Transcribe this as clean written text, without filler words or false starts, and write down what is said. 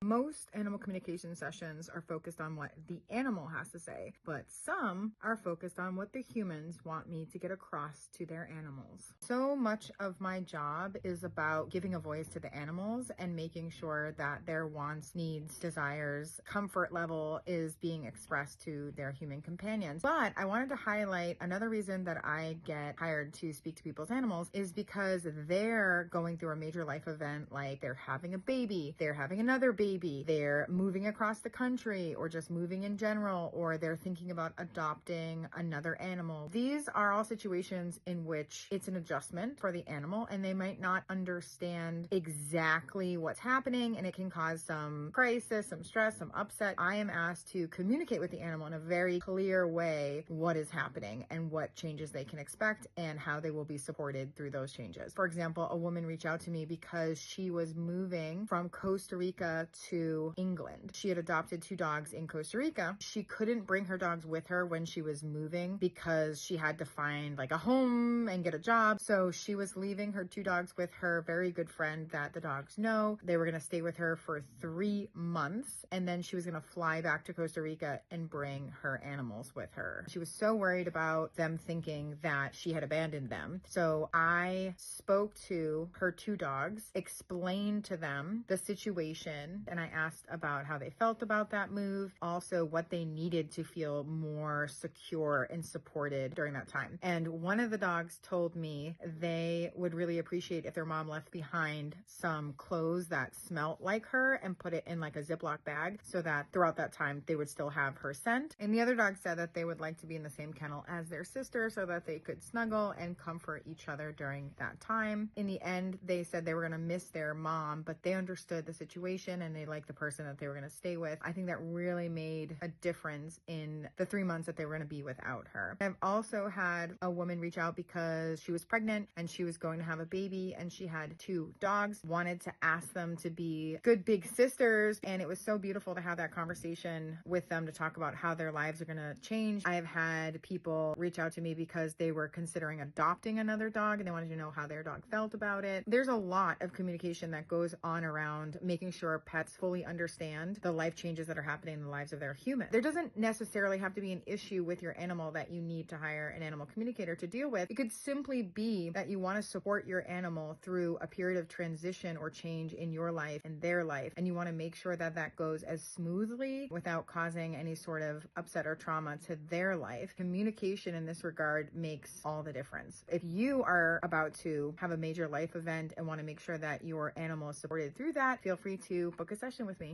Most animal communication sessions are focused on what the animal has to say, but some are focused on what the humans want me to get across to their animals. So much of my job is about giving a voice to the animals and making sure that their wants, needs, desires, comfort level is being expressed to their human companions. But I wanted to highlight another reason that I get hired to speak to people's animals is because they're going through a major life event, like they're having a baby, they're having another baby, they're moving across the country, or just moving in general, or they're thinking about adopting another animal. These are all situations in which it's an adjustment for the animal and they might not understand exactly what's happening, and it can cause some crisis, some stress, some upset. I am asked to communicate with the animal in a very clear way what is happening and what changes they can expect and how they will be supported through those changes. For example, a woman reached out to me because she was moving from Costa Rica to England. She had adopted 2 dogs in Costa Rica. She couldn't bring her dogs with her when she was moving because she had to find like a home and get a job. So she was leaving her 2 dogs with her very good friend that the dogs know. They were going to stay with her for 3 months, and then she was going to fly back to Costa Rica and bring her animals with her. She was so worried about them thinking that she had abandoned them. So I spoke to her 2 dogs, explained to them the situation, and I asked about how they felt about that move, also what they needed to feel more secure and supported during that time. And one of the dogs told me they would really appreciate if their mom left behind some clothes that smelt like her and put it in like a Ziploc bag so that throughout that time they would still have her scent. And the other dog said that they would like to be in the same kennel as their sister so that they could snuggle and comfort each other during that time. In the end, they said they were going to miss their mom, but they understood the situation and they liked the person that they were going to stay with. I think that really made a difference in the 3 months that they were going to be without her. I've also had a woman reach out because she was pregnant and she was going to have a baby, and she had 2 dogs, wanted to ask them to be good big sisters. And it was so beautiful to have that conversation with them to talk about how their lives are going to change. I have had people reach out to me because they were considering adopting another dog and they wanted to know how their dog felt about it. There's a lot of communication that goes on around making sure pets fully understand the life changes that are happening in the lives of their human. There doesn't necessarily have to be an issue with your animal that you need to hire an animal communicator to deal with. It could simply be that you want to support your animal through a period of transition or change in your life and their life, and you want to make sure that that goes as smoothly without causing any sort of upset or trauma to their life. Communication in this regard makes all the difference. If you are about to have a major life event and want to make sure that your animal is supported through that, feel free to book a session with me.